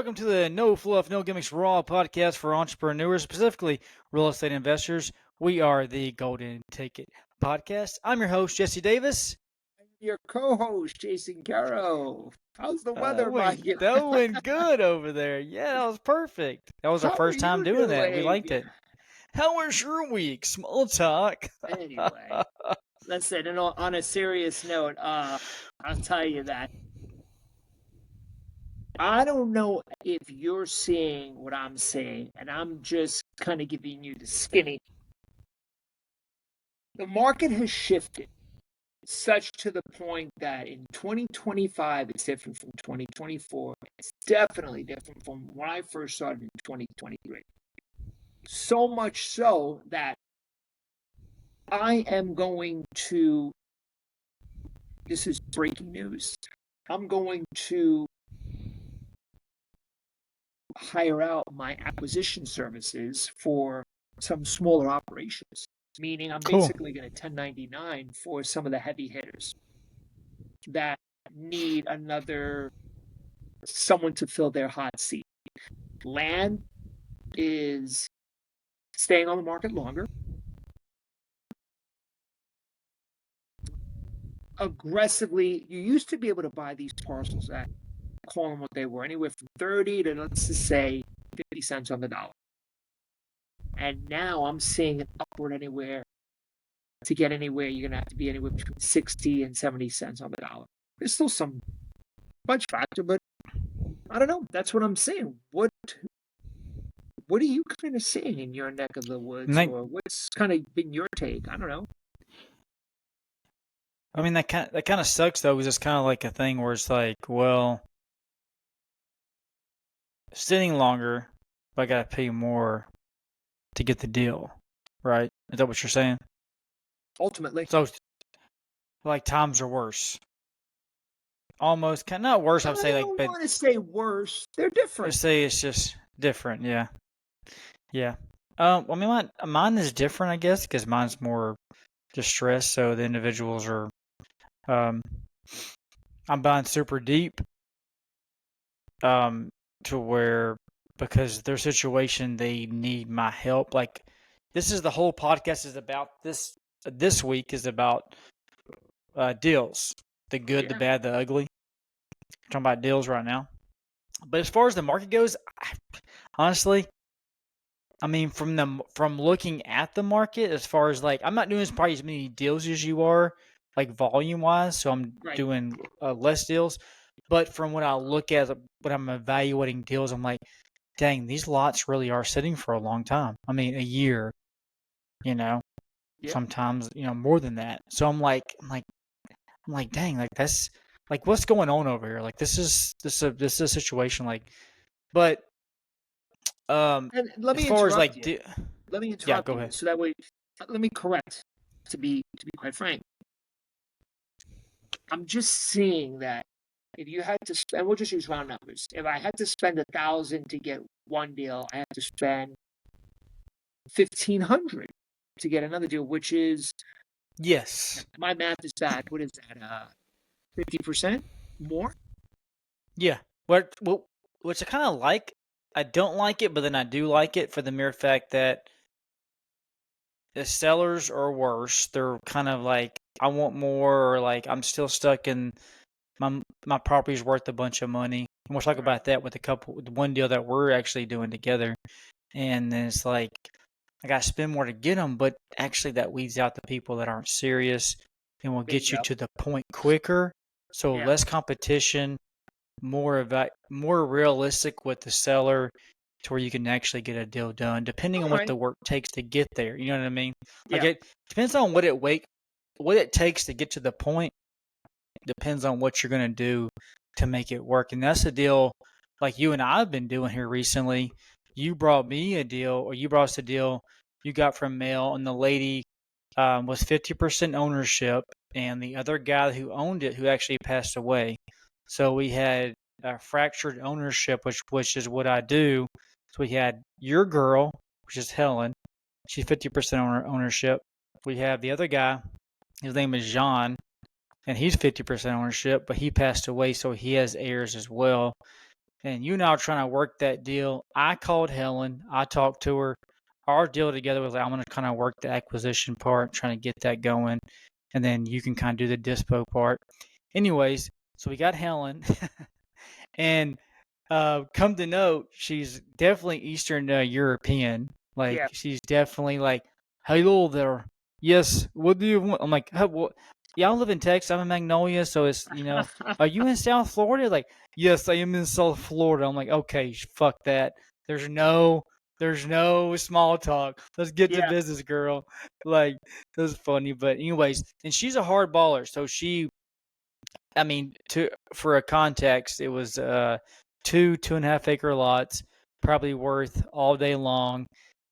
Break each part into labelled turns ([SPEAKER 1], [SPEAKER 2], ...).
[SPEAKER 1] welcome to the No Fluff, No Gimmicks Raw podcast for entrepreneurs, specifically real estate investors. We are the Golden Ticket Podcast. I'm your host, Jesse Davis.
[SPEAKER 2] Your co-host, Jason Caro. How's the weather, Mike?
[SPEAKER 1] That went good over there. Yeah, that was perfect. That was our
[SPEAKER 2] How
[SPEAKER 1] first
[SPEAKER 2] are
[SPEAKER 1] time
[SPEAKER 2] you
[SPEAKER 1] doing that. We
[SPEAKER 2] doing?
[SPEAKER 1] liked it. How was your week? Small talk.
[SPEAKER 2] Anyway, listen, and on a serious note, I'll tell you that I don't know if you're seeing what I'm seeing, and I'm just kind of giving you the skinny. The market has shifted such to the point that in 2025 it's different from 2024. It's definitely different from when I first started in 2023. So much so that I am going to, this is breaking news, I'm going to hire out my acquisition services for some smaller operations, meaning I'm basically going to 1099 for some of the heavy hitters that need someone to fill their hot seat. Land is staying on the market longer. Aggressively, you used to be able to buy these parcels at, call them what they were, anywhere from 30 to, let's just say, 50 cents on the dollar. And now I'm seeing it upward anywhere. To get anywhere, you're going to have to be anywhere between 60 and 70 cents on the dollar. There's still some bunch factor, but I don't know. That's what I'm saying. What are you kind of seeing in your neck of the woods, or what's kind of been your take? I don't know.
[SPEAKER 1] I mean, that kind of sucks though, because it's kind of like a thing where it's like, well, sitting longer, but I gotta pay more to get the deal, right? Is that what you're saying?
[SPEAKER 2] Ultimately,
[SPEAKER 1] so like times are worse. Almost, not worse. I would say, like,
[SPEAKER 2] but I don't want to say worse. They're different.
[SPEAKER 1] I'd say it's just different. Yeah, yeah. I mean, mine is different, I guess, because mine's more distressed. So the individuals are, I'm buying super deep, to where, because their situation, they need my help. Like, this is the whole podcast is about this. This week is about deals, the good, the bad, the ugly. We're talking about deals right now. But as far as the market goes, honestly, I mean, from looking at the market, as far as, like, I'm not doing probably as many deals as you are, like, volume wise. So I'm doing less deals. But from what I look at, when I'm evaluating deals, I'm like, dang, these lots really are sitting for a long time. I mean, a year, sometimes, more than that. So I'm like, dang, like, that's like, what's going on over here? Like, this is a situation, like, but
[SPEAKER 2] and let me
[SPEAKER 1] as far as, like,
[SPEAKER 2] let me interrupt
[SPEAKER 1] yeah, go
[SPEAKER 2] you,
[SPEAKER 1] ahead.
[SPEAKER 2] so that way, let me correct. To be quite frank, I'm just seeing that if you had to spend, we'll just use round numbers. If I had to spend 1,000 to get one deal, I have to spend 1,500 to get another deal, which is,
[SPEAKER 1] Yes,
[SPEAKER 2] my math is bad. What is that? 50% more?
[SPEAKER 1] yeah. Which I kind of like. I don't like it, but then I do like it for the mere fact that the sellers are worse. They're kind of like, I want more, or like, I'm still stuck in my property's worth a bunch of money. And we'll talk about that with one deal that we're actually doing together. And then it's like, I got to spend more to get them, but actually that weeds out the people that aren't serious and will get you to the point quicker. So less competition, more realistic with the seller, to where you can actually get a deal done, depending on what the work takes to get there. You know what I mean? Like, it depends on what it takes to get to the point. Depends on what you're going to do to make it work. And that's a deal like you and I have been doing here recently. You brought me a deal, or you brought us a deal you got from mail, and the lady was 50% ownership, and the other guy who owned it, who actually passed away. So we had fractured ownership, which is what I do. So we had your girl, which is Helen. She's 50% ownership. We have the other guy. His name is John, and he's 50% ownership, but he passed away, so he has heirs as well. and you and I are trying to work that deal. I called Helen. I talked to her. Our deal together was like, I'm going to kind of work the acquisition part, trying to get that going, and then you can kind of do the dispo part. Anyways, so we got Helen, and come to note, she's definitely Eastern European. Like
[SPEAKER 2] Yeah.
[SPEAKER 1] she's definitely like, "Hello there. Yes, what do you want?" I'm like, "Huh, what? Yeah, I live in Texas. I'm in Magnolia, so it's Are you in South Florida? Like, yes, I am in South Florida. I'm like, okay, fuck that. There's no, there's no small talk. Let's get to
[SPEAKER 2] Yeah.
[SPEAKER 1] business, girl. Like, that was funny. But anyways, and she's a hard baller, so I mean, to for a context, it was 2.5 acre lots, probably worth all day long,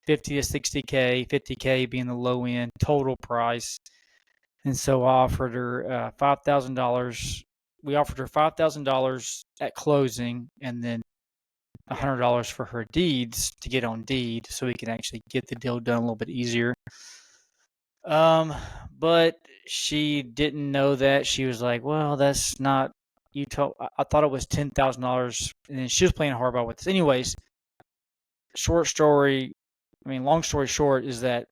[SPEAKER 1] 50 to 60K, 50K being the low end total price. And so I offered her $5,000. We offered her $5,000 at closing, and then
[SPEAKER 2] Yeah.
[SPEAKER 1] $100 for her deeds to get on deed, so we can actually get the deal done a little bit easier. Um, but she didn't know that. She was like, "Well, that's not." You told. I thought it was $10,000, and then she was playing hardball with us. Anyways, short story. I mean, long story short is that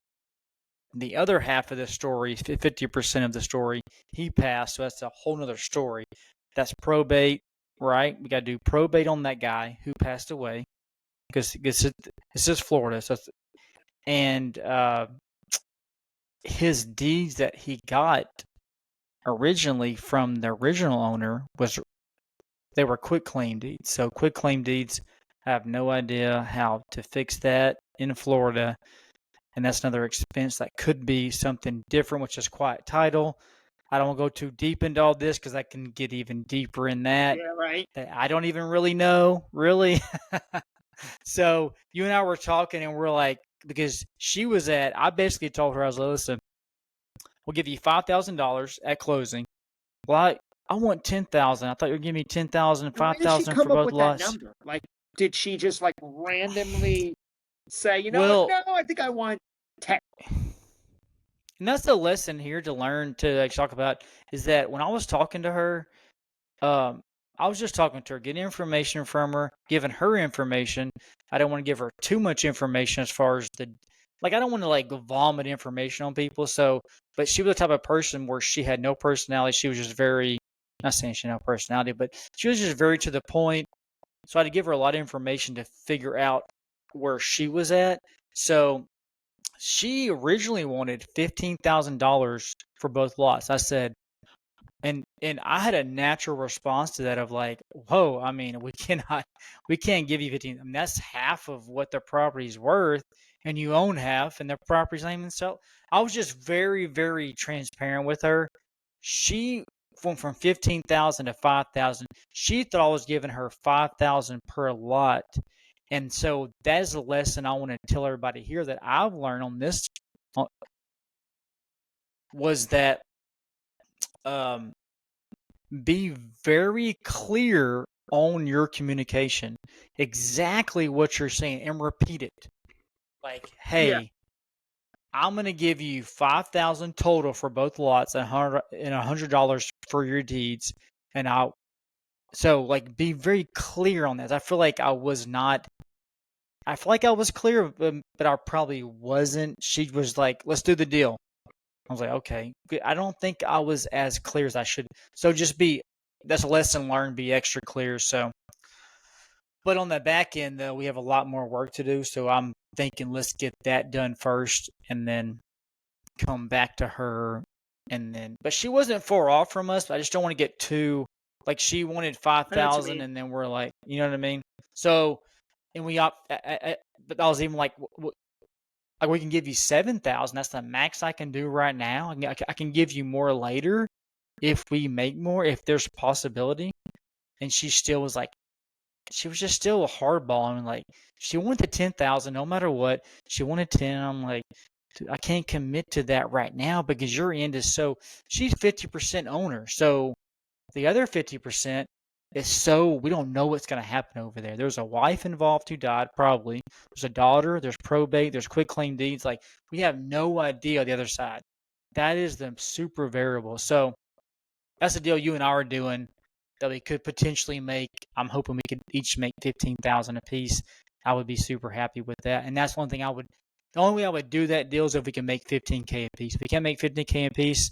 [SPEAKER 1] the other half of the story, 50% of the story, he passed. So that's a whole nother story. That's probate, right? We got to do probate on that guy who passed away because it's just Florida. So and his deeds that he got originally from the original owner was they were quick claim deeds. So quick claim deeds, I have no idea how to fix that in Florida, and that's another expense that could be something different, which is quiet title. I don't want to go too deep into all this because I can get even deeper in that.
[SPEAKER 2] Yeah. Right.
[SPEAKER 1] I don't even really know, really. So you and I were talking, and we're like, because I basically told her, I was like, listen, we'll give you $5,000 at closing. Well, I want 10,000. I thought you were giving me 10,000,
[SPEAKER 2] And where did she
[SPEAKER 1] 5,000 for
[SPEAKER 2] come up
[SPEAKER 1] both
[SPEAKER 2] with that
[SPEAKER 1] lots.
[SPEAKER 2] number? Like, did she just like randomly say, you know what?
[SPEAKER 1] Well,
[SPEAKER 2] No, I think I want 10.
[SPEAKER 1] and that's the lesson here to learn to like, talk about is that when I was talking to her, um, I was just talking to her, getting information from her, giving her information. I don't want to give her too much information as far as like, I don't want to like vomit information on people. So, but she was the type of person where she had no personality. She was just very, not saying she had no personality, but she was just very to the point. So I had to give her a lot of information to figure out where she was at. So she originally wanted $15,000 for both lots. I said, and I had a natural response to that of like, whoa, I mean, we can't give you 15. I mean, that's half of what the property's worth, and you own half, and the property's not even sell. I was just very, very transparent with her. She went from 15,000 to 5,000. She thought I was giving her 5,000 per lot. And so that is a lesson I want to tell everybody here that I've learned on this uh, was that um, be very clear on your communication, exactly what you're saying, and repeat it. Like,
[SPEAKER 2] Yeah.
[SPEAKER 1] hey, I'm gonna give you 5,000 total for both lots and $100 for your deeds, and I'll so like be very clear on that. I feel like I was not. I feel like I was clear, but I probably wasn't. She was like, "Let's do the deal." I was like, "Okay." I don't think I was as clear as I should. So just be. That's a lesson learned. Be extra clear. So, but on the back end, though, we have a lot more work to do. So I'm thinking, let's get that done first, and then come back to her. And then, but she wasn't far off from us. I just don't want to get too like she wanted five
[SPEAKER 2] I know what you
[SPEAKER 1] thousand,
[SPEAKER 2] mean.
[SPEAKER 1] and then we're like, you know what I mean? So, and we op, but I was even like we can give you 7,000. That's the max I can do right now. I can give you more later if we make more, if there's a possibility. And she still was like, she was just still hardballing. Like she wanted 10,000 no matter what. She wanted 10. I'm like, dude, I can't commit to that right now because your end is so. She's 50% owner, so the other 50% is so we don't know what's going to happen over there. There's a wife involved who died, probably. There's a daughter. There's probate. There's quick claim deeds. Like we have no idea the other side. That is the super variable. So that's the deal you and I are doing. that we could potentially make. I'm hoping we could each make 15,000 a piece. I would be super happy with that. And that's one thing I would. The only way I would do that deal is if we can make 15K a piece. If we can't make 15K a piece,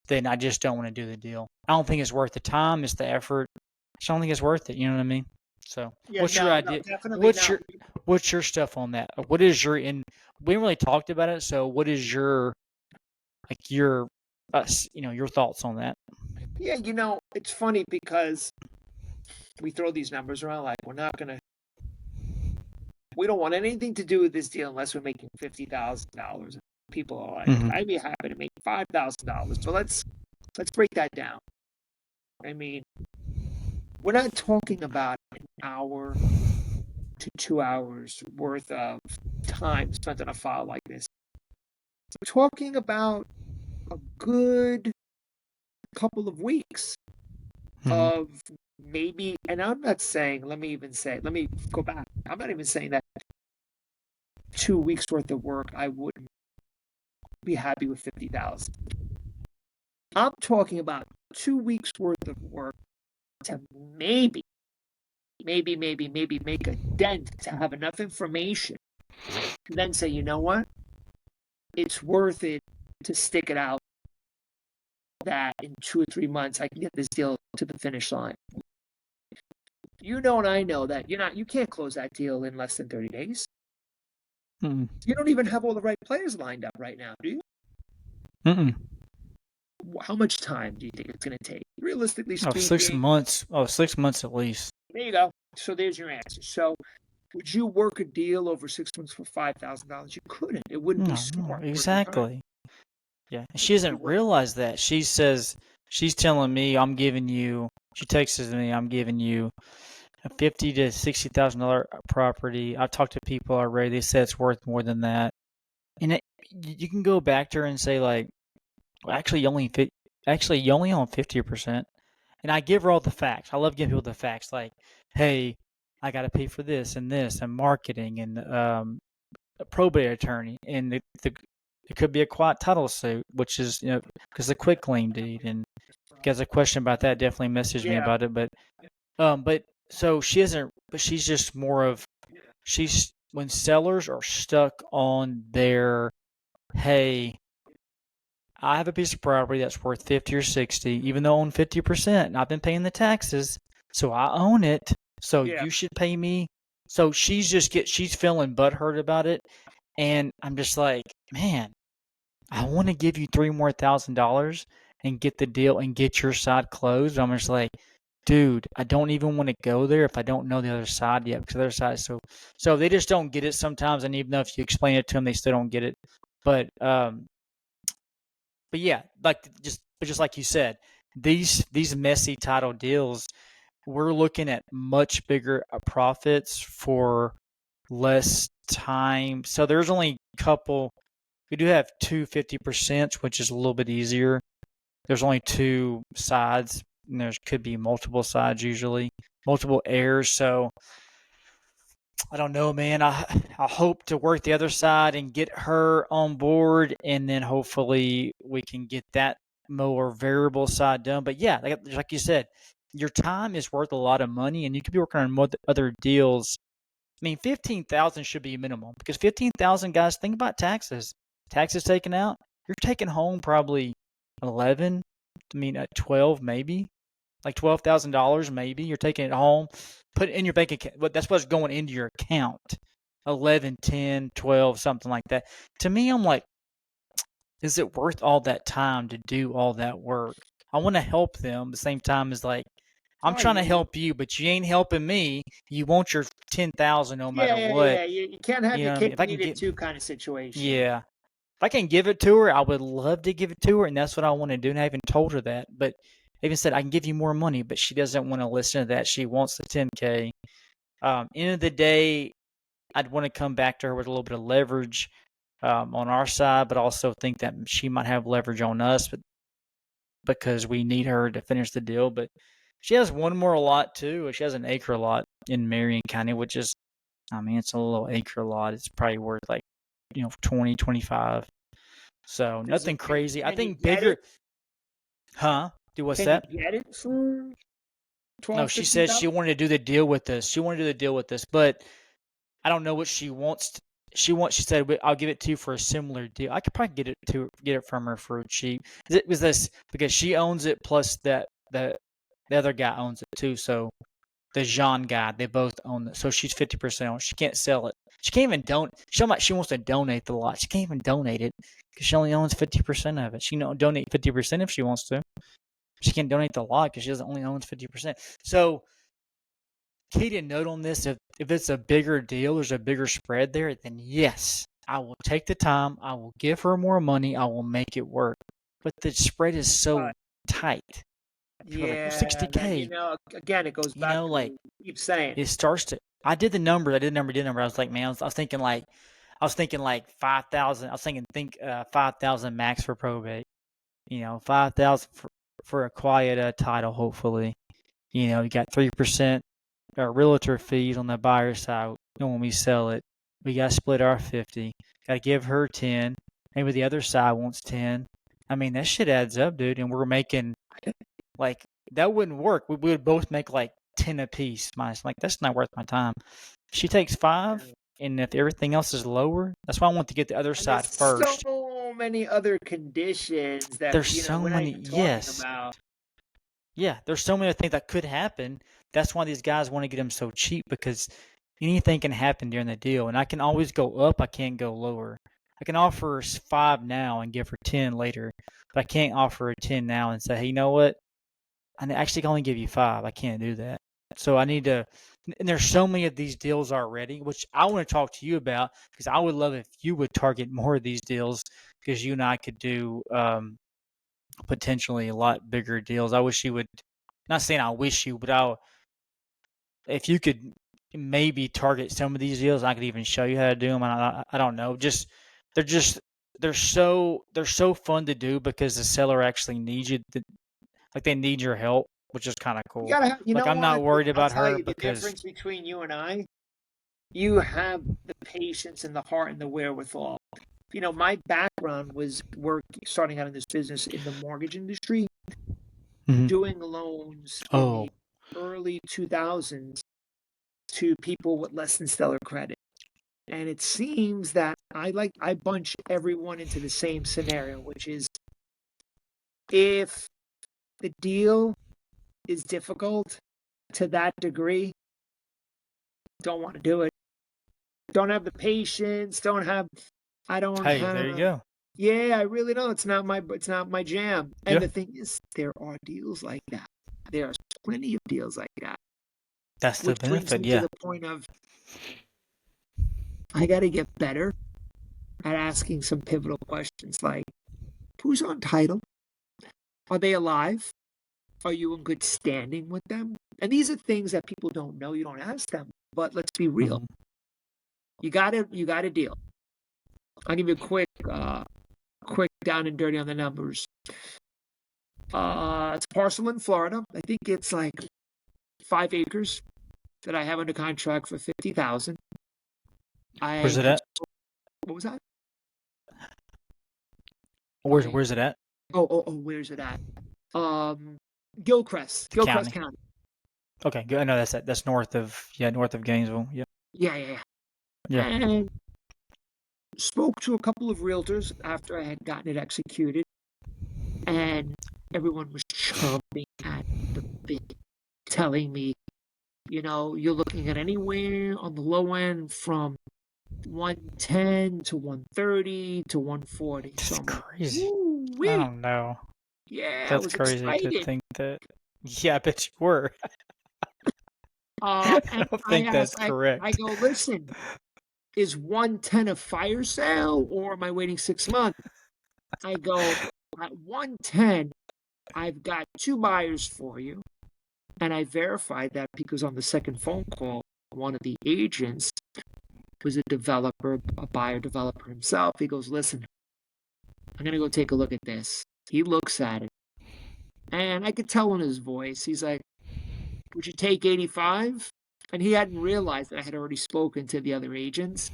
[SPEAKER 1] then I just don't want to do the deal. I don't think it's worth the time. It's the effort. I just don't think it's worth it. You know what I mean? So,
[SPEAKER 2] Yeah,
[SPEAKER 1] what's your
[SPEAKER 2] no, no,
[SPEAKER 1] idea?
[SPEAKER 2] definitely
[SPEAKER 1] What's
[SPEAKER 2] not.
[SPEAKER 1] your what's your stuff on that? What is your in? We haven't really talked about it. So, what is your your your thoughts on that?
[SPEAKER 2] Yeah, it's funny because we throw these numbers around like we don't want anything to do with this deal unless we're making $50,000. People are like,
[SPEAKER 1] Mm-hmm.
[SPEAKER 2] I'd be happy to make $5,000. So let's break that down. I mean, we're not talking about an hour to 2 hours worth of time spent on a file like this. We're talking about a good couple of weeks
[SPEAKER 1] Mm-hmm.
[SPEAKER 2] of maybe, and I'm not saying, let me go back. I'm not even saying that 2 weeks worth of work, I wouldn't be happy with 50,000. I'm talking about 2 weeks worth of work to maybe make a dent to have enough information to then say, you know what? It's worth it to stick it out that in 2 or 3 months I can get this deal to the finish line. You know, and I know that you can't close that deal in less than 30 days.
[SPEAKER 1] Mm-mm.
[SPEAKER 2] You don't even have all the right players lined up right now, do you?
[SPEAKER 1] Mm-mm.
[SPEAKER 2] How much time do you think it's going to take? Realistically
[SPEAKER 1] Oh, six
[SPEAKER 2] speaking,
[SPEAKER 1] months. Oh, 6 months at least.
[SPEAKER 2] there you go. So there's your answer. So would you work a deal over 6 months for $5,000? You couldn't. It wouldn't be
[SPEAKER 1] No, no,
[SPEAKER 2] smart worth your time.
[SPEAKER 1] exactly. Yeah, she doesn't realize that. She says she's telling me I'm giving you. She texts me I'm giving you a $50,000 to $60,000 property. I've talked to people already. They said it's worth more than that. And you can go back to her and say like, well, actually you only own 50%. And I give her all the facts. I love giving people the facts. Like, hey, I got to pay for this and marketing and a probate attorney and it could be a quiet title suit, which is because the quick claim deed. And if you guys have a question about that, definitely message me
[SPEAKER 2] Yeah.
[SPEAKER 1] about it. But so she isn't. But she's just more of she's when sellers are stuck on their hey, I have a piece of property that's worth 50 or 60, even though I own 50%, and I've been paying the taxes, so I own it. So
[SPEAKER 2] Yeah.
[SPEAKER 1] you should pay me. So she's feeling butthurt about it, and I'm just like, man, I want to give you three more $1,000 and get the deal and get your side closed. I'm just like, dude, I don't even want to go there if I don't know the other side yet because the other side is so they just don't get it sometimes, and even though if you explain it to them, they still don't get it. But but yeah, just like you said, these messy title deals, we're looking at much bigger profits for less time. So there's only a couple. We do have two 50%, which is a little bit easier. There's only two sides, and there could be multiple sides usually, multiple heirs. So I don't know, man. I hope to work the other side and get her on board, and then hopefully we can get that more variable side done. But yeah, like you said, your time is worth a lot of money, and you could be working on other deals. I mean, 15,000 should be a minimum because 15,000 guys. Think about taxes. Taxes taken out, you're taking home probably 11. I mean, 12 maybe like $12,000 maybe. You're taking it home, put it in your bank account. But that's what's going into your account. 11, 10, 12, something like that. To me, I'm like, is it worth all that time to do all that work? I want to help them at the same time as like I'm
[SPEAKER 2] Right.
[SPEAKER 1] trying to help you, but you ain't helping me. You want your 10,000 no
[SPEAKER 2] Yeah,
[SPEAKER 1] matter
[SPEAKER 2] yeah,
[SPEAKER 1] what.
[SPEAKER 2] yeah. You can't have
[SPEAKER 1] You
[SPEAKER 2] your
[SPEAKER 1] know what I mean?
[SPEAKER 2] cake
[SPEAKER 1] If I
[SPEAKER 2] and
[SPEAKER 1] can
[SPEAKER 2] eat it
[SPEAKER 1] get
[SPEAKER 2] too kind of situation.
[SPEAKER 1] yeah. If I can give it to her, I would love to give it to her, and that's what I want to do. And I even told her that. But I even said I can give you more money, but she doesn't want to listen to that. She wants the 10K. End of the day, I'd want to come back to her with a little bit of leverage on our side, but also think that she might have leverage on us, but because we need her to finish the deal. But she has one more lot too. She has an acre lot in Marion County, which is, I mean, it's a little acre lot. It's probably worth like 20, 25. So
[SPEAKER 2] Does
[SPEAKER 1] nothing
[SPEAKER 2] it? Can,
[SPEAKER 1] crazy. I
[SPEAKER 2] can you
[SPEAKER 1] think
[SPEAKER 2] get it?
[SPEAKER 1] bigger, huh? Do what's
[SPEAKER 2] Can you
[SPEAKER 1] that?
[SPEAKER 2] get it for?
[SPEAKER 1] No,
[SPEAKER 2] 12,
[SPEAKER 1] she said she
[SPEAKER 2] 15,000?
[SPEAKER 1] wanted to do the deal with us. She wanted to do the deal with us, but I don't know what she wants. She said, I'll give it to you for a similar deal." I could probably get it from her for cheap. It was this because she owns it plus the other guy owns it too. So the Jean guy, they both own it. So she's 50% on it. She can't sell it. She can't even donate. She wants to donate the lot. She can't even donate it because she only owns 50% of it. She can donate 50% if she wants to. She can't donate the lot because she doesn't only owns 50%. So key to note on this: if it's a bigger deal, there's a bigger spread there, then yes, I will take the time. I will give her more money. I will make it work. But the spread is so
[SPEAKER 2] But
[SPEAKER 1] tight. People are like, well,
[SPEAKER 2] yeah, that,
[SPEAKER 1] 60K.
[SPEAKER 2] again, it goes back to
[SPEAKER 1] Like
[SPEAKER 2] what you keep saying.
[SPEAKER 1] it starts to. I did the number. I did the number. Did the number. I was like, man, I was thinking like 5,000. I was think 5,000 max for probate. 5,000 for a quiet title. Hopefully, you got 3% realtor fees on the buyer side. When we sell it, we got to split our 50. Got to give her 10. Maybe the other side wants 10. I mean, that shit adds up, dude. And we're making like that wouldn't work. We would both make like 10 apiece. Minus, like that's not worth my time. She takes 5, and if everything else is lower, that's why I want to get the other
[SPEAKER 2] And there's
[SPEAKER 1] side first.
[SPEAKER 2] so many other conditions that,
[SPEAKER 1] There's so
[SPEAKER 2] we're not
[SPEAKER 1] many.
[SPEAKER 2] even talking
[SPEAKER 1] Yes,
[SPEAKER 2] about.
[SPEAKER 1] yeah. There's so many things that could happen. That's why these guys want to get them so cheap because anything can happen during the deal, and I can always go up. I can't go lower. I can offer 5 now and give her 10 later, but I can't offer her 10 now and say, hey, you know what? I actually can only give you 5. I can't do that. So I need to. And there's so many of these deals already, which I want to talk to you about because I would love if you would target more of these deals because you and I could do potentially a lot bigger deals. I wish you would. Not saying I wish you, but if you could maybe target some of these deals, I could even show you how to do them. I don't know. They're just they're so fun to do because the seller actually needs you. Like they need your help, which is kind of
[SPEAKER 2] You
[SPEAKER 1] cool.
[SPEAKER 2] gotta have,
[SPEAKER 1] Like I'm not
[SPEAKER 2] what?
[SPEAKER 1] worried
[SPEAKER 2] I'll
[SPEAKER 1] about
[SPEAKER 2] tell
[SPEAKER 1] her
[SPEAKER 2] you the
[SPEAKER 1] because
[SPEAKER 2] difference between you and I. You have the patience and the heart and the wherewithal. My background was starting out in this business in the mortgage industry,
[SPEAKER 1] Mhm.
[SPEAKER 2] doing loans in the
[SPEAKER 1] Oh,
[SPEAKER 2] early 2000s to people with less than stellar credit. And it seems that I bunch everyone into the same scenario, which is if the deal is difficult to that degree, don't want to do it. Don't have the patience, I don't
[SPEAKER 1] hey, there you
[SPEAKER 2] have
[SPEAKER 1] go.
[SPEAKER 2] yeah, I really don't. It's not my jam. And
[SPEAKER 1] Yeah,
[SPEAKER 2] the thing is, there are deals like that. There are plenty of deals like that.
[SPEAKER 1] that's the
[SPEAKER 2] Which brings
[SPEAKER 1] benefit.
[SPEAKER 2] me to
[SPEAKER 1] Yeah.
[SPEAKER 2] the point of I gotta get better at asking some pivotal questions like who's on title? Are they alive? Are you in good standing with them? And these are things that people don't know. You don't ask them. But let's be real.
[SPEAKER 1] Mhm.
[SPEAKER 2] You got a deal. I'll give you a quick down and dirty on the numbers. It's a parcel in Florida. I think it's like 5 acres that I have under contract for 50,000.
[SPEAKER 1] Where's
[SPEAKER 2] I
[SPEAKER 1] it
[SPEAKER 2] have
[SPEAKER 1] at?
[SPEAKER 2] what was that?
[SPEAKER 1] Where's
[SPEAKER 2] I
[SPEAKER 1] where's it at?
[SPEAKER 2] where's it at? Um, Gilchrist,
[SPEAKER 1] The
[SPEAKER 2] Gilchrist
[SPEAKER 1] county.
[SPEAKER 2] County.
[SPEAKER 1] Okay, good. I know that's north of Gainesville. Yeah.
[SPEAKER 2] Yeah, yeah, yeah.
[SPEAKER 1] Yeah.
[SPEAKER 2] And spoke to a couple of realtors after I had gotten it executed, and everyone was chomping at the bit, telling me, you're looking at anywhere on the low end from 110 to 130 to 140. So
[SPEAKER 1] That's
[SPEAKER 2] I'm like,
[SPEAKER 1] crazy.
[SPEAKER 2] ooh
[SPEAKER 1] I
[SPEAKER 2] wee.
[SPEAKER 1] don't know.
[SPEAKER 2] Yeah, I
[SPEAKER 1] That's
[SPEAKER 2] was
[SPEAKER 1] crazy to
[SPEAKER 2] excited.
[SPEAKER 1] think that. Yeah, I bet you were. I
[SPEAKER 2] And
[SPEAKER 1] don't
[SPEAKER 2] I
[SPEAKER 1] think
[SPEAKER 2] asked,
[SPEAKER 1] that's
[SPEAKER 2] I
[SPEAKER 1] correct.
[SPEAKER 2] go, listen, is 110 a fire sale or am I waiting 6 months? I go, at 110, I've got two buyers for you. And I verified that because on the second phone call, one of the agents was a developer, a buyer developer himself. He goes, listen, I'm going to go take a look at this. He looks at it. And I could tell in his voice, he's like, would you take 85? And he hadn't realized that I had already spoken to the other agents.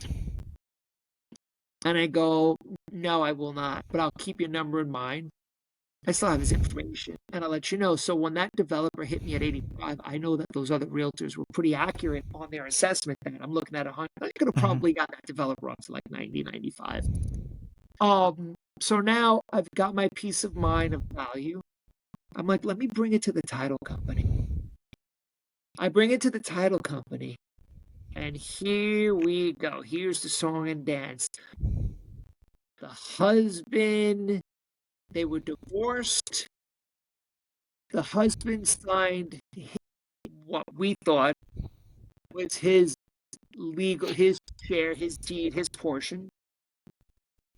[SPEAKER 2] And I go, no, I will not, but I'll keep your number in mind. I still have his information, and I'll let you know. So when that developer hit me at 85, I know that those other realtors were pretty accurate on their assessment. That I'm looking at 100. I could have
[SPEAKER 1] Mhm.
[SPEAKER 2] probably got that developer up to like 90, 95. So now I've got my peace of mind of value. I'm like, let me bring it to the title company. I bring it to the title company, and here we go. Here's the song and dance. The husband, they were divorced. The husband signed what we thought was his share, his deed, his portion.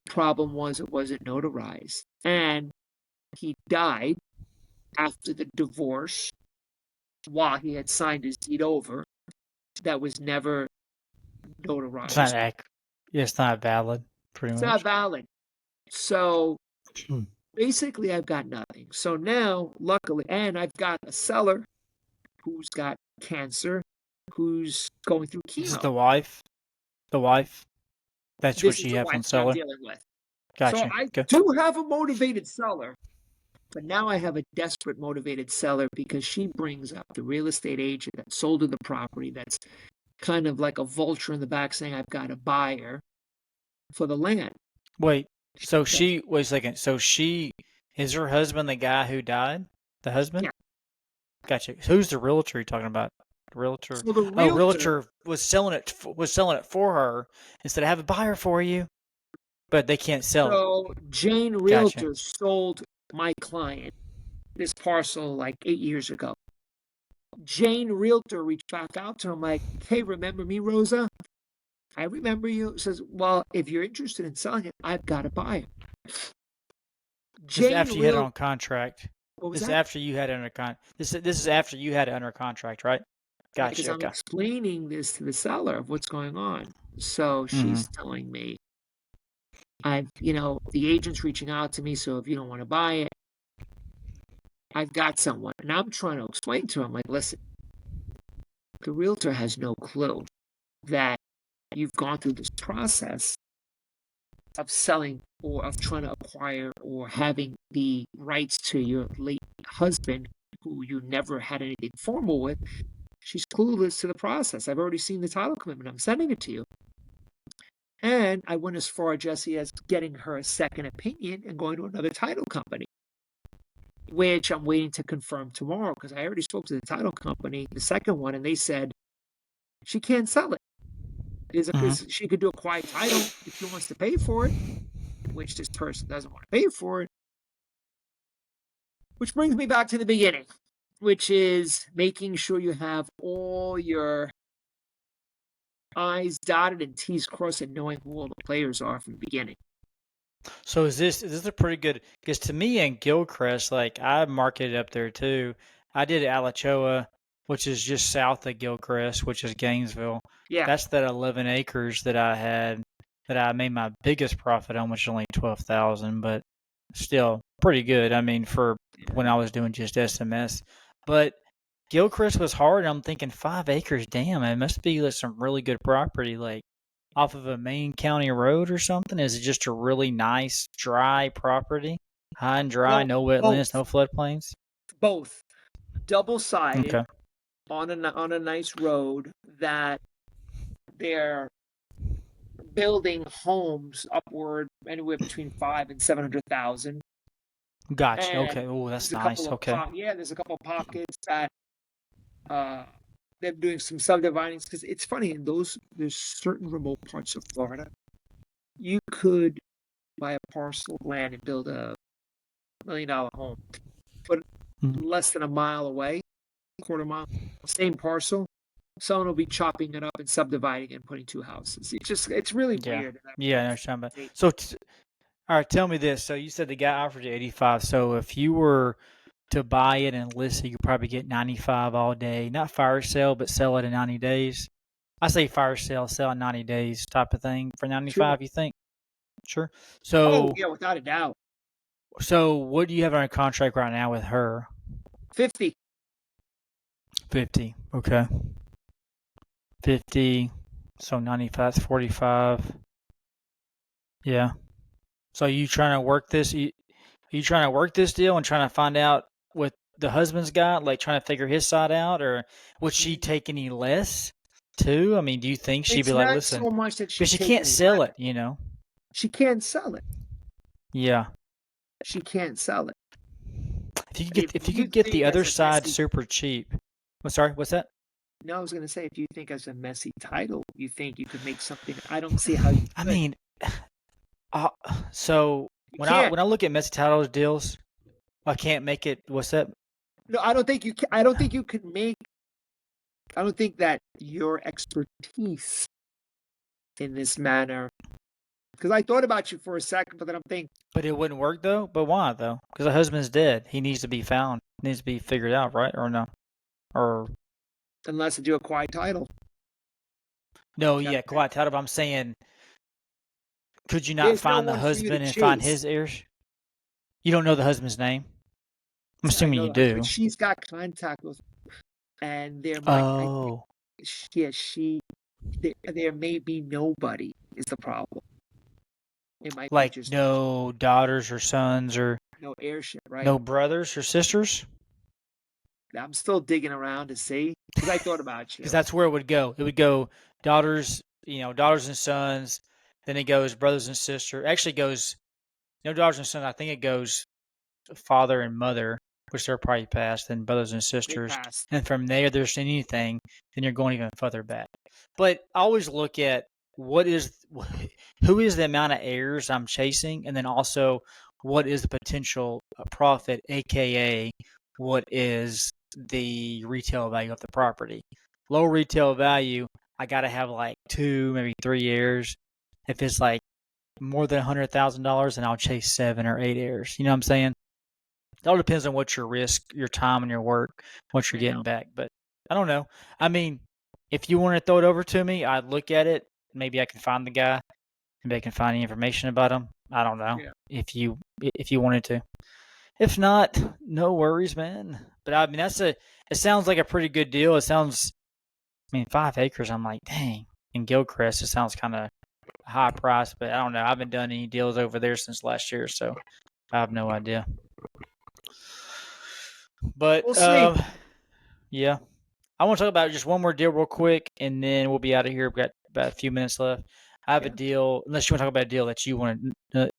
[SPEAKER 2] Problem was it wasn't notarized. And he died after the divorce while he had signed his deed over. That was never
[SPEAKER 1] It's not
[SPEAKER 2] notarized.
[SPEAKER 1] yeah, it's not valid, pretty
[SPEAKER 2] It's not
[SPEAKER 1] much.
[SPEAKER 2] valid. So
[SPEAKER 1] Hmm.
[SPEAKER 2] basically, I've got nothing. So now, luckily, and I've got a seller who's got cancer, who's going through
[SPEAKER 1] This is
[SPEAKER 2] chemo.
[SPEAKER 1] the wife. The wife. That's what
[SPEAKER 2] This is
[SPEAKER 1] she
[SPEAKER 2] the
[SPEAKER 1] has
[SPEAKER 2] wife
[SPEAKER 1] on
[SPEAKER 2] that I'm
[SPEAKER 1] seller.
[SPEAKER 2] dealing with. So
[SPEAKER 1] Gotcha.
[SPEAKER 2] I
[SPEAKER 1] Okay.
[SPEAKER 2] do have a motivated seller, but now I have a desperate motivated seller because she brings up the real estate agent that sold her the property that's kind of like a vulture in the back saying, I've got a buyer for the land.
[SPEAKER 1] Wait. So
[SPEAKER 2] That's,
[SPEAKER 1] she wait a second. So she is her husband the guy who died? The husband?
[SPEAKER 2] yeah.
[SPEAKER 1] Gotcha. Who's the realtor you're talking about? The realtor.
[SPEAKER 2] So the
[SPEAKER 1] Oh,
[SPEAKER 2] realtor,
[SPEAKER 1] realtor was selling it for her instead of have a buyer for you, but they can't sell it.
[SPEAKER 2] so Jane
[SPEAKER 1] Gotcha.
[SPEAKER 2] Realtor sold my client this parcel like 8 years ago. Jane Realtor reached back out to him like, hey, remember me, Rosa? I remember you. Says, well, if you're interested in selling it, I've got a buyer.
[SPEAKER 1] This is
[SPEAKER 2] Jane
[SPEAKER 1] after you had it
[SPEAKER 2] Real,
[SPEAKER 1] on contract.
[SPEAKER 2] what was
[SPEAKER 1] This is
[SPEAKER 2] that?
[SPEAKER 1] after you had it under This is after you had it under contract, right?
[SPEAKER 2] Yeah, because
[SPEAKER 1] Gotcha.
[SPEAKER 2] I'm
[SPEAKER 1] Okay.
[SPEAKER 2] explaining this to the seller of what's going on. So
[SPEAKER 1] Hmm.
[SPEAKER 2] she's telling me, the agent's reaching out to me. So if you don't want to buy it, I've got someone. And I'm trying to explain to him, like, listen, the realtor has no clue that you've gone through this process of selling or of trying to acquire or having the rights to your late husband, who you never had anything formal with. She's clueless to the process. I've already seen the title commitment. I'm sending it to you. And I went as far, Jesse, as getting her a second opinion and going to another title company, which I'm waiting to confirm tomorrow because I already spoke to the title company, the second one, and they said she can't sell it. Is it
[SPEAKER 1] Hmm.
[SPEAKER 2] because she could do a quiet title if she wants to pay for it, which this person doesn't want to pay for it. Which brings me back to the beginning, which is making sure you have all your I's dotted and T's crossed and knowing who all the players are from the beginning.
[SPEAKER 1] So is this a pretty good? Because to me in Gilchrist, like I marketed up there too. I did Alachua, which is just south of Gilchrist, which is Gainesville.
[SPEAKER 2] Yeah.
[SPEAKER 1] That's that 11 acres that I had that I made my biggest profit on, which is only 12,000, but still pretty good. I mean, for when I was doing just SMS, but Gilchrist was hard. I'm thinking 5 acres. Damn, it must be like some really good property. Like off of a main county road or something? Is it just a really nice dry property? High and dry,
[SPEAKER 2] Well,
[SPEAKER 1] no wetlands,
[SPEAKER 2] both,
[SPEAKER 1] no floodplains?
[SPEAKER 2] both double sided
[SPEAKER 1] Okay.
[SPEAKER 2] on a nice road that they're building homes upward anywhere between 5 and 700,000.
[SPEAKER 1] Gotcha.
[SPEAKER 2] And
[SPEAKER 1] Okay. Oh, that's
[SPEAKER 2] there's a couple
[SPEAKER 1] nice.
[SPEAKER 2] of
[SPEAKER 1] Okay.
[SPEAKER 2] there's a couple of pockets that uh they're doing some subdividings because it's funny in those there's certain remote parts of Florida you could buy a parcel of land and build a $1 million home, but
[SPEAKER 1] Mhm.
[SPEAKER 2] less than a mile away, quarter mile, same parcel, someone will be chopping it up and subdividing and putting two houses. It's really
[SPEAKER 1] Yeah.
[SPEAKER 2] weird in that
[SPEAKER 1] Yeah, I know
[SPEAKER 2] real
[SPEAKER 1] what you're talking about.
[SPEAKER 2] estate.
[SPEAKER 1] So, all right, tell me this. So you said the guy offered you 85. So if you were to buy it and list it, you could probably get 95 all day. Not fire sale, but sell it in 90 days. I say fire sale, sell in 90 days type of thing for
[SPEAKER 2] Sure.
[SPEAKER 1] 95, you think? Sure.
[SPEAKER 2] Oh
[SPEAKER 1] So,
[SPEAKER 2] yeah, without a doubt.
[SPEAKER 1] so what do you have on a contract right now with her?
[SPEAKER 2] 50.
[SPEAKER 1] 50. Okay. 50. So 95 is 45. Yeah. So you trying to work this? Are you trying to work this deal and trying to find out what the husband's got, like trying to figure his side out, or would she
[SPEAKER 2] Mm,
[SPEAKER 1] take any less too? I mean, do you think she'd be
[SPEAKER 2] it's
[SPEAKER 1] like,
[SPEAKER 2] not
[SPEAKER 1] listen,
[SPEAKER 2] so much that
[SPEAKER 1] because
[SPEAKER 2] she'd
[SPEAKER 1] she
[SPEAKER 2] take
[SPEAKER 1] can't
[SPEAKER 2] any
[SPEAKER 1] sell
[SPEAKER 2] less.
[SPEAKER 1] it, you know?
[SPEAKER 2] She can't sell it.
[SPEAKER 1] Yeah.
[SPEAKER 2] She can't sell it.
[SPEAKER 1] If
[SPEAKER 2] If
[SPEAKER 1] you
[SPEAKER 2] you
[SPEAKER 1] could get
[SPEAKER 2] think
[SPEAKER 1] the
[SPEAKER 2] as
[SPEAKER 1] other
[SPEAKER 2] a
[SPEAKER 1] side
[SPEAKER 2] messy
[SPEAKER 1] super cheap. Well, sorry, what's that?
[SPEAKER 2] No, I was gonna say, if you think as a messy title, you think you could make something, I don't see how you
[SPEAKER 1] I
[SPEAKER 2] could.
[SPEAKER 1] mean, uh, so
[SPEAKER 2] You
[SPEAKER 1] when I
[SPEAKER 2] can't.
[SPEAKER 1] when I look at messy titles deals, I can't make it. What's that?
[SPEAKER 2] No, I don't think you can. I don't think you could make. I don't think that your expertise in this manner. Because I thought about you for a second, but then I'm thinking,
[SPEAKER 1] But it wouldn't work though. But why though? Because the husband's dead. He needs to be found. Needs to be figured out, right? Or no? Or
[SPEAKER 2] unless I do a quiet title,
[SPEAKER 1] no?
[SPEAKER 2] that
[SPEAKER 1] Yeah, quiet title. But I'm saying, could you not
[SPEAKER 2] there's no
[SPEAKER 1] find the
[SPEAKER 2] one for you to
[SPEAKER 1] husband and find
[SPEAKER 2] chase.
[SPEAKER 1] his heirs? You don't know the husband's name. I'm
[SPEAKER 2] I
[SPEAKER 1] assuming
[SPEAKER 2] know
[SPEAKER 1] you
[SPEAKER 2] the husband, but
[SPEAKER 1] do.
[SPEAKER 2] she's got contact with, and there might, I think,
[SPEAKER 1] Oh,
[SPEAKER 2] yeah, there may be nobody is the problem. It might be
[SPEAKER 1] like
[SPEAKER 2] just
[SPEAKER 1] no daughters or sons or
[SPEAKER 2] no airship, right?
[SPEAKER 1] no brothers or sisters?
[SPEAKER 2] I'm still digging around to see because I thought about
[SPEAKER 1] Because
[SPEAKER 2] you.
[SPEAKER 1] that's where it would go. It would go daughters, daughters and sons. Then it goes brothers and sisters. Actually, goes no daughters and sons. I think it goes father and mother, which they're probably past, then brothers and
[SPEAKER 2] They
[SPEAKER 1] sisters.
[SPEAKER 2] passed.
[SPEAKER 1] And from there, there's anything, then you're going even further back. But I always look at what is who is the amount of heirs I'm chasing, and then also what is the potential profit, aka what is the retail value of the property. Low retail value, I got to have like 2, maybe 3 heirs. If it's like more than $100,000, then I'll chase 7 or 8 heirs. You know what I'm saying? It all depends on what your risk, your time, and your work, what you're
[SPEAKER 2] I know.
[SPEAKER 1] getting back. But I don't know. I mean, if you want to throw it over to me, I'd look at it. Maybe I can find the guy. Maybe I can find any information about him. I don't know
[SPEAKER 2] Yeah.
[SPEAKER 1] if you wanted to. If not, no worries, man. But I mean, it sounds like a pretty good deal. It sounds, I mean, 5 acres. I'm like, dang. In Gilchrist, it sounds kind of high price, but I don't know. I haven't done any deals over there since last year, so I have no idea.
[SPEAKER 2] We'll
[SPEAKER 1] But
[SPEAKER 2] see.
[SPEAKER 1] yeah, I want to talk about just one more deal real quick, and then we'll be out of here. We've got about a few minutes left. I have a
[SPEAKER 2] Yeah.
[SPEAKER 1] deal. Unless you want to talk about a deal that you want to,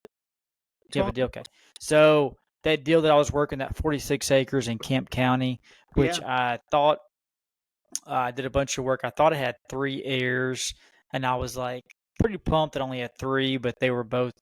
[SPEAKER 1] do you have a
[SPEAKER 2] Talk.
[SPEAKER 1] deal? Okay. So that deal that I was working, that 46 acres in Kemp County, which
[SPEAKER 2] Yeah.
[SPEAKER 1] I thought I did a bunch of work. I thought it had 3 heirs, and I was like pretty pumped that I only had three, but they were both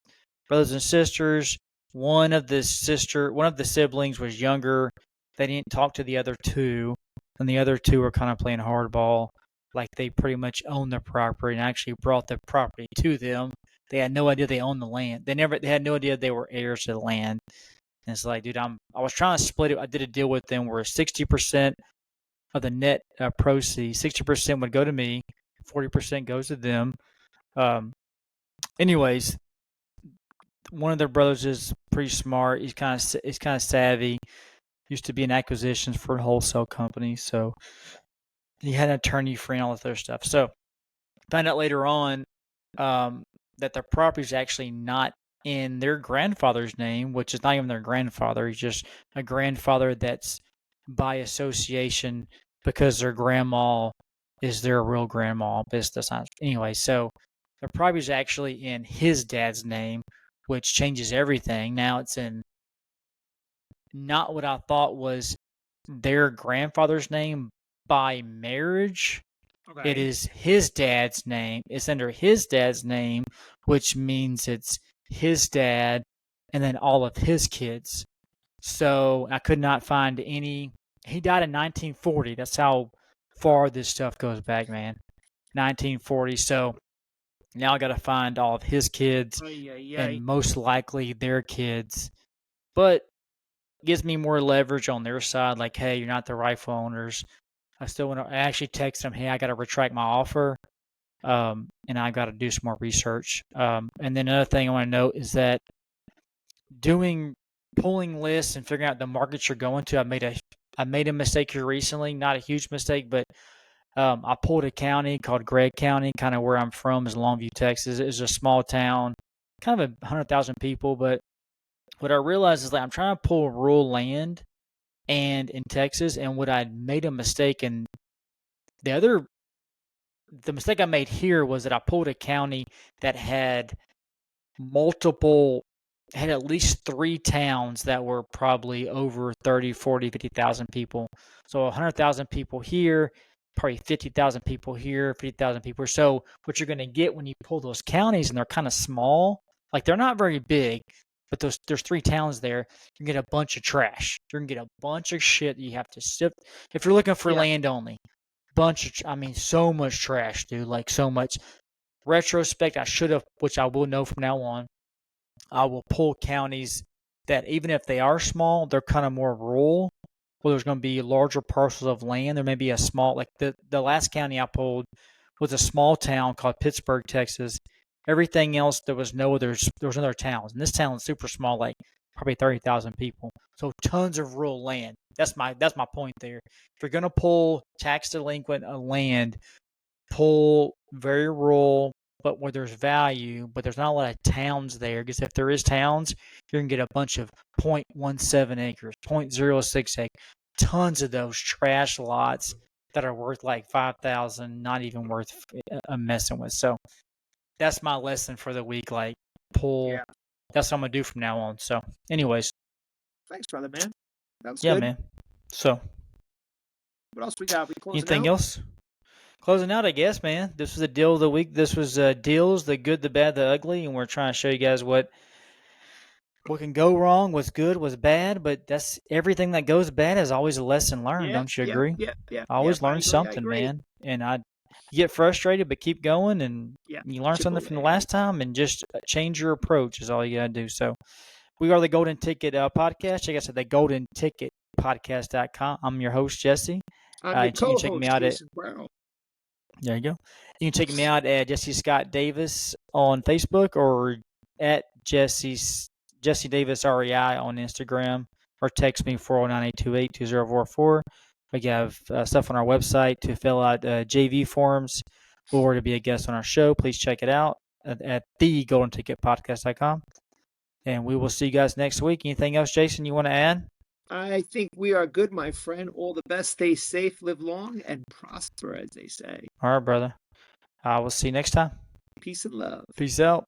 [SPEAKER 1] brothers and sisters. One of the siblings was younger. They didn't talk to the other two, and the other two were kind of playing hardball, like they pretty much owned the property and actually brought the property to them. They had no idea they owned the land. They had no idea they were heirs to the land. And it's like, dude, I was trying to split it. I did a deal with them where 60% of the net proceeds, 60% would go to me, 40% goes to them. Um, anyways, one of their brothers is pretty smart. He's kind of savvy. Used to be in acquisitions for a wholesale company, so he had an attorney friend, all this other stuff. So found out later on um, that the property is actually not in their grandfather's name, which is not even their grandfather. He's just a grandfather that's by association because their grandma is their real grandma. But that's not anyway. So the property is actually in his dad's name, which changes everything. Now it's in not what I thought was their grandfather's name by marriage. It
[SPEAKER 2] Okay.
[SPEAKER 1] is his dad's name. It's under his dad's name, which means it's his dad and then all of his kids. So I could not find any. He died in 1940. That's how far this stuff goes back, man. 1940. So now I got to find all of his kids
[SPEAKER 2] Ay, ay,
[SPEAKER 1] and
[SPEAKER 2] ay.
[SPEAKER 1] most likely their kids. But gives me more leverage on their side. Like, hey, you're not the rightful owners. I still want to. I actually text them, hey, I got to retract my offer, and I got to do some more research. And then another thing I want to note is that doing pulling lists and figuring out the markets you're going to. I made a mistake here recently, not a huge mistake, but I pulled a county called Gregg County, kind of where I'm from, is Longview, Texas. It's a small town, kind of 100,000 people, but what I realized is like I'm trying to pull rural land and in Texas, and what I made a mistake in the other the mistake I made here was that I pulled a county that multiple had at least 3 towns that were probably over 30, 40, 50,000 people. So 100,000 people here, probably 50,000 people here, 50,000 people. So what you're going to get when you pull those counties and they're kind of small, like they're not very big, but there's 3 towns there. You can get a bunch of trash. You're going to get a bunch of shit you have to sift. If you're looking for
[SPEAKER 2] Yeah,
[SPEAKER 1] land only, I mean, so much trash, dude. Like so much retrospect. I should have, which I will know from now on. I will pull counties that even if they are small, they're kind of more rural. Where there's going to be larger parcels of land. There may be a small, like the last county I pulled was a small town called Pittsburgh, Texas. Everything else there was no others. There was other towns, and this town is super small, like probably 30,000 people. So tons of rural land. That's my point there. If you're going to pull tax delinquent land, pull very rural, but where there's value, but there's not a lot of towns there. Because if there is towns, you're gonna get a bunch of 0.17 acres, 0.06 acres, tons of those trash lots that are worth like 5,000, not even worth messing with. So that's my lesson for the week. Like pull.
[SPEAKER 2] yeah.
[SPEAKER 1] That's what I'm gonna do from now on. So, anyways,
[SPEAKER 2] Thanks, brother, man. That was
[SPEAKER 1] yeah,
[SPEAKER 2] good.
[SPEAKER 1] man. So,
[SPEAKER 2] What else we got? We closing
[SPEAKER 1] anything
[SPEAKER 2] out?
[SPEAKER 1] else? Closing out, I guess, man. This was a deal of the week. This was deals, the good, the bad, the ugly, and we're trying to show you guys what can go wrong, what's good, what's bad. But that's everything that goes bad is always a lesson learned.
[SPEAKER 2] Yeah,
[SPEAKER 1] Don't you
[SPEAKER 2] yeah,
[SPEAKER 1] agree?
[SPEAKER 2] yeah, yeah,
[SPEAKER 1] I
[SPEAKER 2] yeah.
[SPEAKER 1] always
[SPEAKER 2] I
[SPEAKER 1] learn
[SPEAKER 2] agree. I
[SPEAKER 1] something,
[SPEAKER 2] agree.
[SPEAKER 1] man. And you get frustrated, but keep going, and
[SPEAKER 2] Yeah.
[SPEAKER 1] you learn
[SPEAKER 2] Chip
[SPEAKER 1] something from the
[SPEAKER 2] away.
[SPEAKER 1] last time, and just change your approach is all you gotta do. So we are the Golden Ticket podcast. Check us at the Golden Ticket Podcast.com. I'm your host, Jesse.
[SPEAKER 2] I'm your
[SPEAKER 1] You can check me
[SPEAKER 2] co-host,
[SPEAKER 1] out at
[SPEAKER 2] Jason Brown.
[SPEAKER 1] there you go. You can check me out at Jesse Scott Davis on Facebook or at Jesse Davis REI on Instagram, or text me 409-828-2044. We have stuff on our website to fill out JV forms or to be a guest on our show. Please check it out at thegoldenticketpodcast.com. And we will see you guys next week. Anything else, Jason, you want to add?
[SPEAKER 2] I think we are good, my friend. All the best. Stay safe, live long, and prosper, as they say.
[SPEAKER 1] All right, brother. I will see you next time.
[SPEAKER 2] Peace and love.
[SPEAKER 1] Peace out.